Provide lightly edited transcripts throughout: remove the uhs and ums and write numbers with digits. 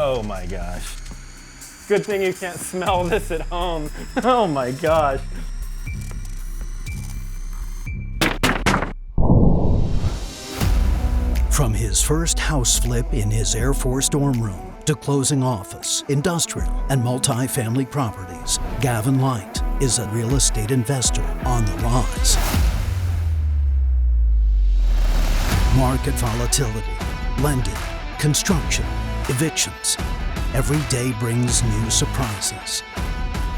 Oh my gosh. Good thing you can't smell this at home. Oh my gosh. From his first house flip in his Air Force dorm room to closing office, industrial, and multifamily properties, Gavin Light is a real estate investor on the rise. Market volatility, lending, construction, evictions. Every day brings new surprises.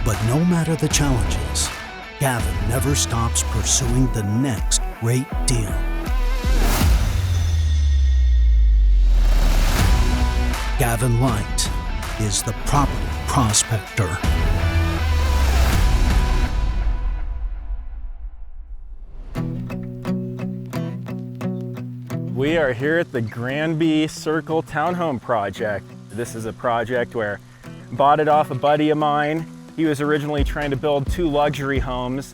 But no matter the challenges, Gavin never stops pursuing the next great deal. Gavin Light is the Property Prospector. We are here at the Granby Circle townhome project. This is a project where I bought it off a buddy of mine. He was originally trying to build 2 luxury homes,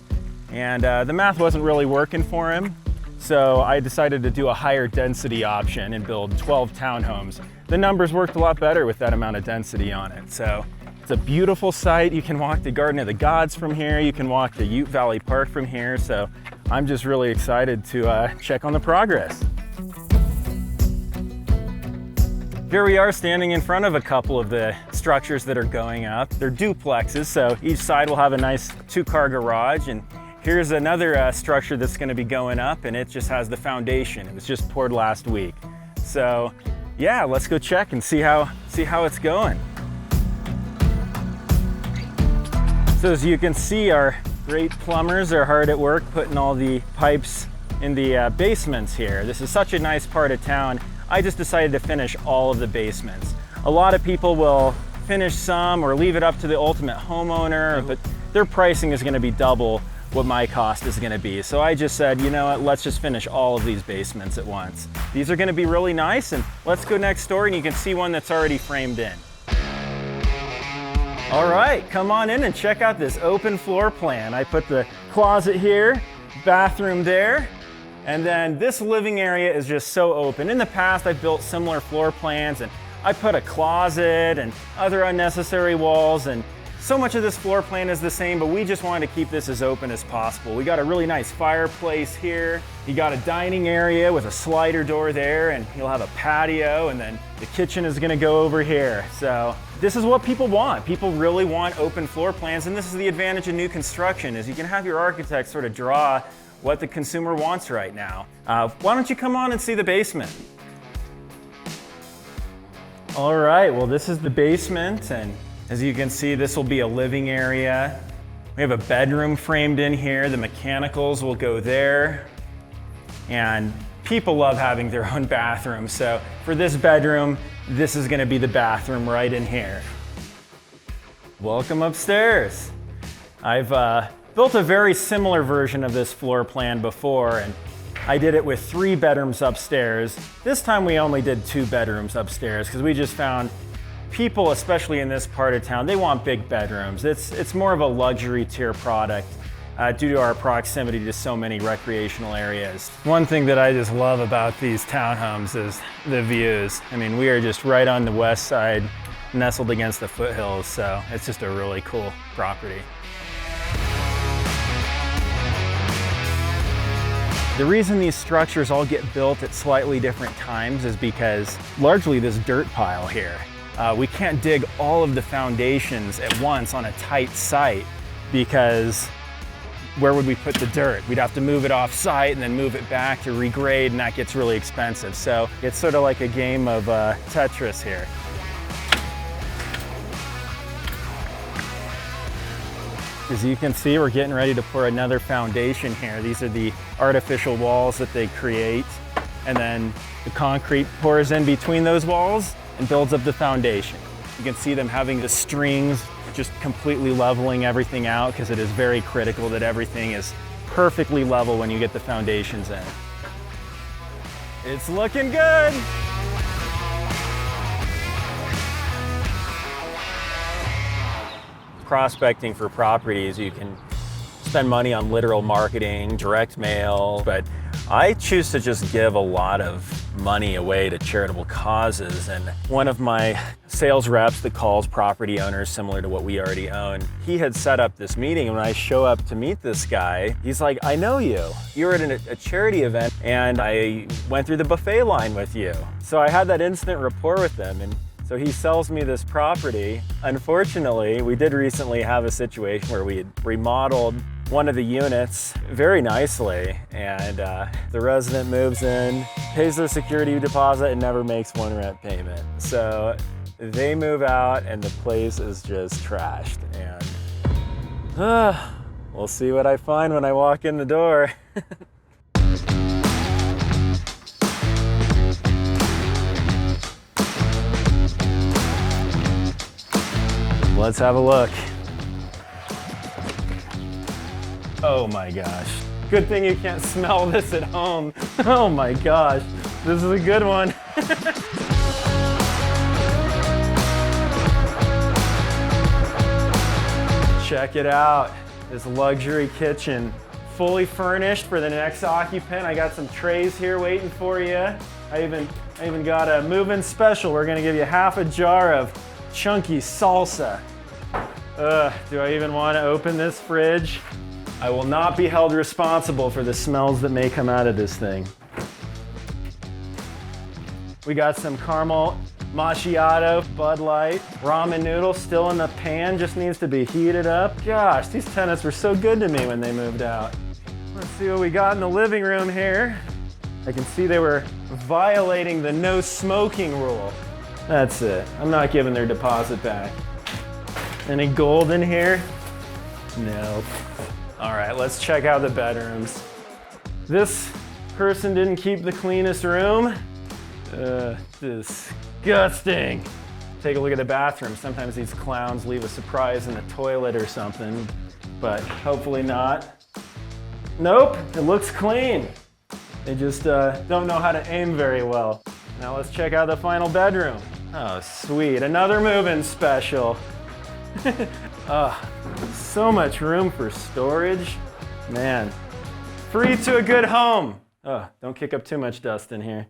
and the math wasn't really working for him. So I decided to do a higher density option and build 12 townhomes. The numbers worked a lot better with that amount of density on it. So it's a beautiful site. You can walk the Garden of the Gods from here. You can walk the Ute Valley Park from here. So I'm just really excited to check on the progress. Here we are standing in front of a couple of the structures that are going up. They're duplexes, so each side will have a nice 2-car garage. And here's another structure that's going to be going up, and it just has the foundation. It was just poured last week. So yeah, let's go check and see how it's going. So as you can see, our great plumbers are hard at work putting all the pipes in the basements here. This is such a nice part of town. I just decided to finish all of the basements. A lot of people will finish some or leave it up to the ultimate homeowner, but their pricing is going to be double what my cost is going to be. So I just said, you know what, let's just finish all of these basements at once. These are going to be really nice, and let's go next door and you can see one that's already framed in. All right, come on in and check out this open floor plan. I put the closet here, bathroom there, and then this living area is just so open. In the past, I've built similar floor plans and I put a closet and other unnecessary walls, and so much of this floor plan is the same, but we just wanted to keep this as open as possible. We got a really nice fireplace here. You got a dining area with a slider door there, and you'll have a patio, and then the kitchen is gonna go over here. So this is what people want. People really want open floor plans, and this is the advantage of new construction, is you can have your architect sort of draw what the consumer wants right now. Why don't you come on and see the basement? All right, well, this is the basement, and as you can see, this will be a living area. We have a bedroom framed in here. The mechanicals will go there. And people love having their own bathroom. So for this bedroom, this is gonna be the bathroom right in here. Welcome upstairs. I've built a very similar version of this floor plan before, and I did it with 3 bedrooms upstairs. This time we only did 2 bedrooms upstairs because we just found people, especially in this part of town, they want big bedrooms. It's more of a luxury tier product due to our proximity to so many recreational areas. One thing that I just love about these townhomes is the views. I mean, we are just right on the west side, nestled against the foothills, so it's just a really cool property. The reason these structures all get built at slightly different times is because largely this dirt pile here. We can't dig all of the foundations at once on a tight site because where would we put the dirt? We'd have to move it off site and then move it back to regrade, and that gets really expensive. So it's sort of like a game of Tetris here. As you can see, we're getting ready to pour another foundation here. These are the artificial walls that they create, and then the concrete pours in between those walls and builds up the foundation. You can see them having the strings just completely leveling everything out because it is very critical that everything is perfectly level when you get the foundations in. It's looking good. Prospecting for properties, you can spend money on literal marketing, direct mail, but I choose to just give a lot of money away to charitable causes. And one of my sales reps that calls property owners similar to what we already own. He had set up this meeting, and when I show up to meet this guy, he's like, I know you. You were at a charity event and I went through the buffet line with you. So I had that instant rapport with him, and so he sells me this property. Unfortunately, we did recently have a situation where we had remodeled one of the units very nicely, and the resident moves in, pays their security deposit, and never makes one rent payment. So they move out and the place is just trashed, and we'll see what I find when I walk in the door. Let's have a look. Oh my gosh. Good thing you can't smell this at home. Oh my gosh. This is a good one. Check it out. This luxury kitchen. Fully furnished for the next occupant. I got some trays here waiting for you. I even got a move-in special. We're gonna give you half a jar of chunky salsa. Do I even want to open this fridge? I will not be held responsible for the smells that may come out of this thing. We got some caramel macchiato, Bud Light, ramen noodles still in the pan, just needs to be heated up. Gosh, these tenants were so good to me when they moved out. Let's see what we got in the living room here. I can see they were violating the no smoking rule. That's it. I'm not giving their deposit back. Any gold in here? Nope. All right, let's check out the bedrooms. This person didn't keep the cleanest room. Disgusting. Take a look at the bathroom. Sometimes these clowns leave a surprise in the toilet or something, but hopefully not. Nope, it looks clean. They just don't know how to aim very well. Now let's check out the final bedroom. Oh, sweet, another move-in special. So much room for storage. Man, free to a good home. Don't kick up too much dust in here.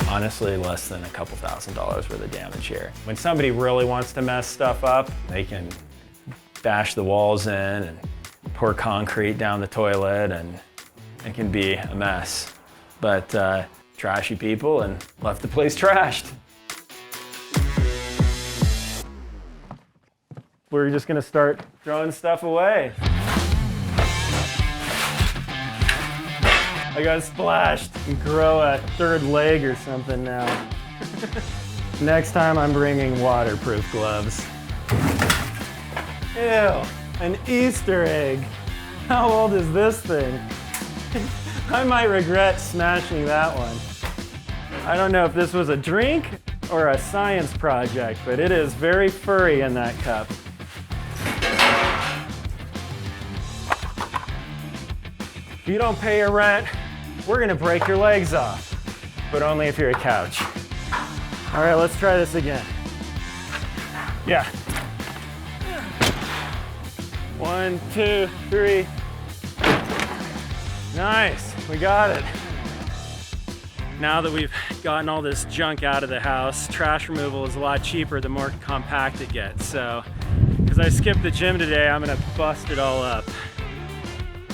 Honestly, less than a couple $1,000s worth of damage here. When somebody really wants to mess stuff up, they can bash the walls in and pour concrete down the toilet, and it can be a mess. But trashy people and left the place trashed. We're just gonna start throwing stuff away. I got splashed and grow a third leg or something now. Next time I'm bringing waterproof gloves. Ew, an Easter egg. How old is this thing? I might regret smashing that one. I don't know if this was a drink or a science project, but it is very furry in that cup. If you don't pay your rent, we're gonna break your legs off, but only if you're a couch. All right, let's try this again. Yeah. 1, 2, 3. Nice, we got it. Now that we've gotten all this junk out of the house, trash removal is a lot cheaper the more compact it gets. So, because I skipped the gym today, I'm gonna bust it all up.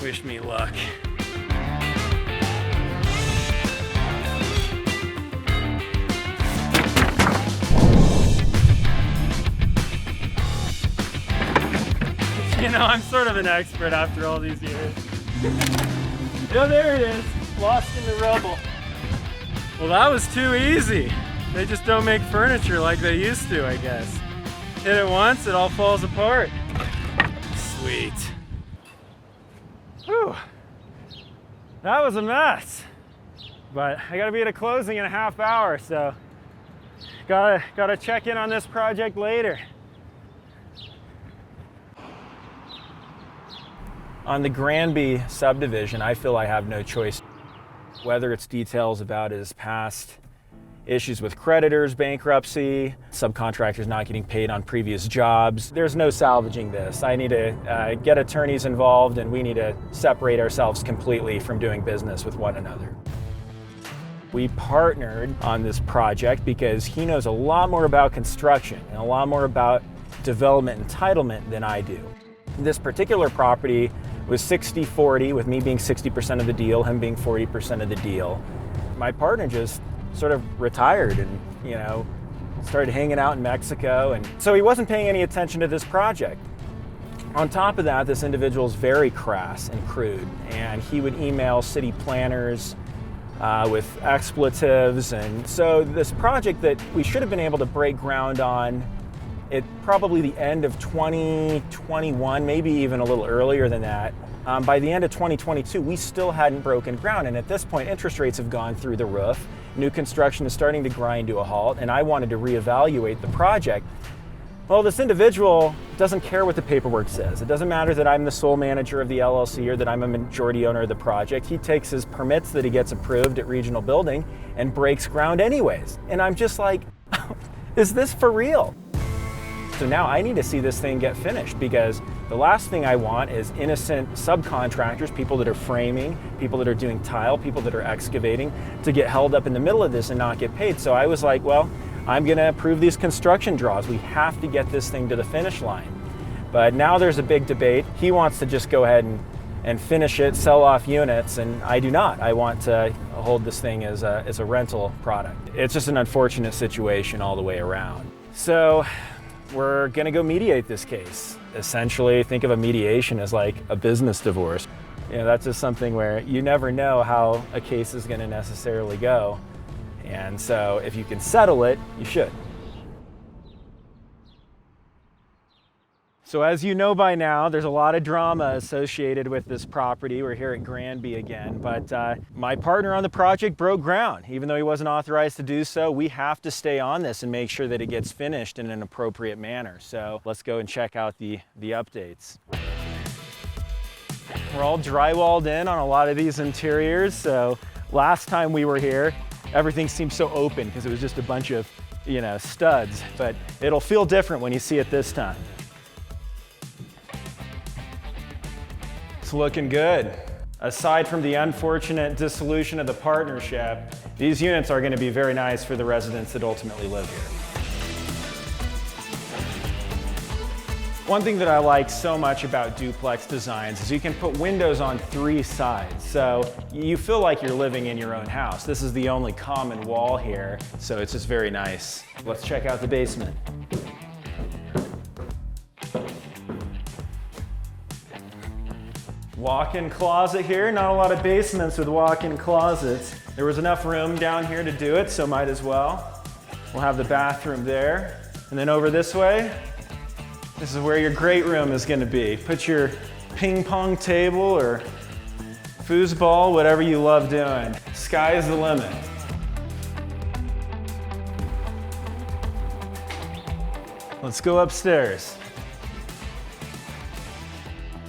Wish me luck. You know, I'm sort of an expert after all these years. Oh, there it is, lost in the rubble. Well, that was too easy. They just don't make furniture like they used to, I guess. Hit it once, it all falls apart. Sweet. Whew. That was a mess. But I gotta be at a closing in a half hour, so gotta check in on this project later. On the Granby subdivision, I feel I have no choice. Whether it's details about his past issues with creditors, bankruptcy, subcontractors not getting paid on previous jobs. There's no salvaging this. I need to get attorneys involved, and we need to separate ourselves completely from doing business with one another. We partnered on this project because he knows a lot more about construction and a lot more about development entitlement than I do. This particular property was 60-40, with me being 60% of the deal, him being 40% of the deal. My partner just sort of retired and, started hanging out in Mexico, and so he wasn't paying any attention to this project. On top of that, this individual is very crass and crude, and he would email city planners with expletives, and so this project that we should have been able to break ground on at probably the end of 2021, maybe even a little earlier than that. By the end of 2022, we still hadn't broken ground, and at this point, interest rates have gone through the roof. New construction is starting to grind to a halt, and I wanted to reevaluate the project. Well, this individual doesn't care what the paperwork says. It doesn't matter that I'm the sole manager of the LLC or that I'm a majority owner of the project. He takes his permits that he gets approved at Regional Building and breaks ground anyways. And I'm just like, is this for real? So now I need to see this thing get finished, because the last thing I want is innocent subcontractors, people that are framing, people that are doing tile, people that are excavating, to get held up in the middle of this and not get paid. So I was like, well, I'm gonna approve these construction draws. We have to get this thing to the finish line. But now there's a big debate. He wants to just go ahead and finish it, sell off units, and I do not. I want to hold this thing as a rental product. It's just an unfortunate situation all the way around. So we're gonna go mediate this case. Essentially, think of a mediation as like a business divorce. That's just something where you never know how a case is gonna necessarily go. And so if you can settle it, you should. So as you know by now, there's a lot of drama associated with this property. We're here at Granby again, but my partner on the project broke ground. Even though he wasn't authorized to do so, we have to stay on this and make sure that it gets finished in an appropriate manner. So let's go and check out the updates. We're all drywalled in on a lot of these interiors. So last time we were here, everything seemed so open because it was just a bunch of, studs, but it'll feel different when you see it this time. It's looking good. Aside from the unfortunate dissolution of the partnership, these units are going to be very nice for the residents that ultimately live here. One thing that I like so much about duplex designs is you can put windows on 3 sides, so you feel like you're living in your own house. This is the only common wall here, so it's just very nice. Let's check out the basement. Walk-in closet here. Not a lot of basements with walk-in closets. There was enough room down here to do it, so might as well. We'll have the bathroom there. And then over this way, this is where your great room is going to be. Put your ping pong table or foosball, whatever you love doing. Sky's the limit. Let's go upstairs.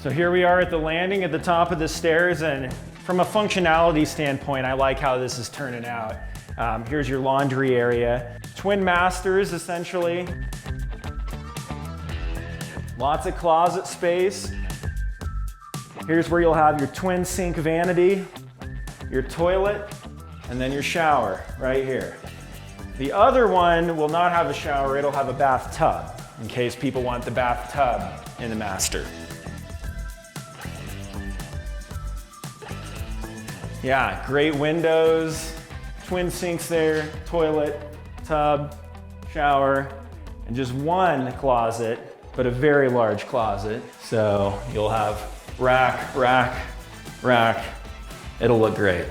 So here we are at the landing at the top of the stairs, and from a functionality standpoint, I like how this is turning out. Here's your laundry area. Twin masters, essentially. Lots of closet space. Here's where you'll have your twin sink vanity, your toilet, and then your shower right here. The other one will not have a shower, it'll have a bathtub, in case people want the bathtub in the master. Yeah, great windows, twin sinks there, toilet, tub, shower, and just one closet, but a very large closet. So you'll have rack, rack, rack. It'll look great.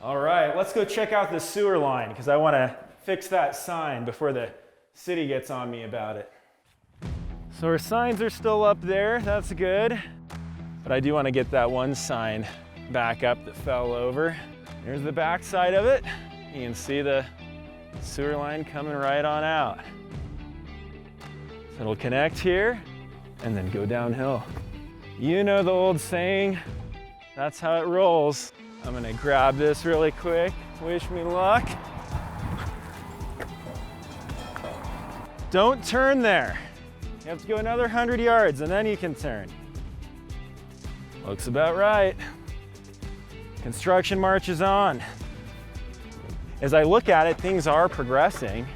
All right, let's go check out the sewer line because I want to fix that sign before the city gets on me about it. So our signs are still up there, that's good. But I do want to get that one sign back up that fell over. There's the back side of it. You can see the sewer line coming right on out. So it'll connect here and then go downhill. You know the old saying, that's how it rolls. I'm gonna grab this really quick. Wish me luck. Don't turn there. You have to go another 100 yards and then you can turn. Looks about right. Construction marches on. As I look at it, things are progressing.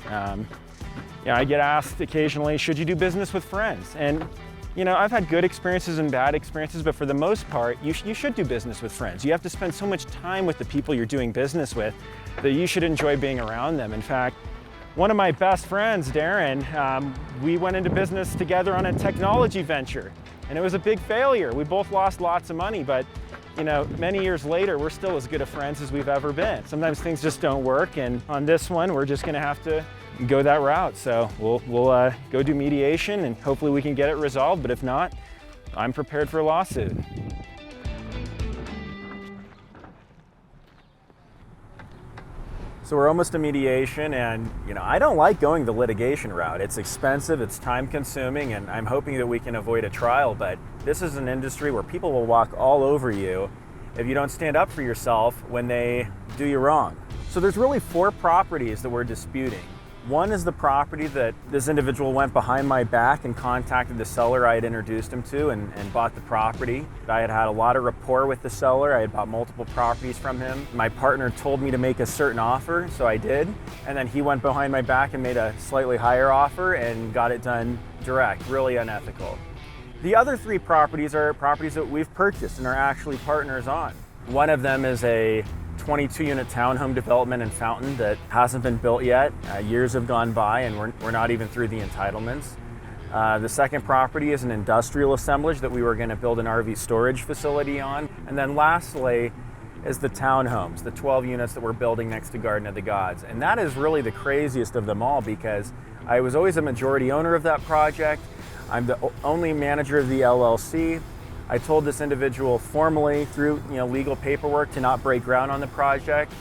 I get asked occasionally, should you do business with friends? And I've had good experiences and bad experiences, but for the most part, you should do business with friends. You have to spend so much time with the people you're doing business with that you should enjoy being around them. In fact, one of my best friends, Darren, we went into business together on a technology venture, and it was a big failure. We both lost lots of money, but many years later, we're still as good of friends as we've ever been. Sometimes things just don't work, and on this one, we're just gonna have to go that route. So we'll go do mediation, and hopefully we can get it resolved, but if not, I'm prepared for a lawsuit. So we're almost to mediation, and I don't like going the litigation route. It's expensive, it's time consuming, and I'm hoping that we can avoid a trial, but this is an industry where people will walk all over you if you don't stand up for yourself when they do you wrong. So there's really 4 properties that we're disputing. One is the property that this individual went behind my back and contacted the seller I had introduced him to and bought the property. I had had a lot of rapport with the seller. I had bought multiple properties from him. My partner told me to make a certain offer, so I did. And then he went behind my back and made a slightly higher offer and got it done direct, really unethical. The other 3 properties are properties that we've purchased and are actually partners on. One of them is a 22-unit townhome development in Fountain that hasn't been built yet. Years have gone by and we're not even through the entitlements. The second property is an industrial assemblage that we were going to build an RV storage facility on. And then lastly is the townhomes, the 12 units that we're building next to Garden of the Gods. And that is really the craziest of them all because I was always a majority owner of that project. I'm the only manager of the LLC. I told this individual formally through legal paperwork to not break ground on the project.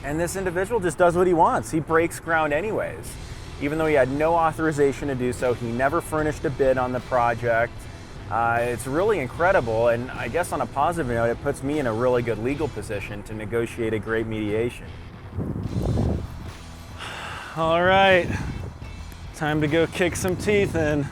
And this individual just does what he wants. He breaks ground anyways. Even though he had no authorization to do so, he never furnished a bid on the project. It's really incredible, and I guess on a positive note, it puts me in a really good legal position to negotiate a great mediation. All right, time to go kick some teeth in.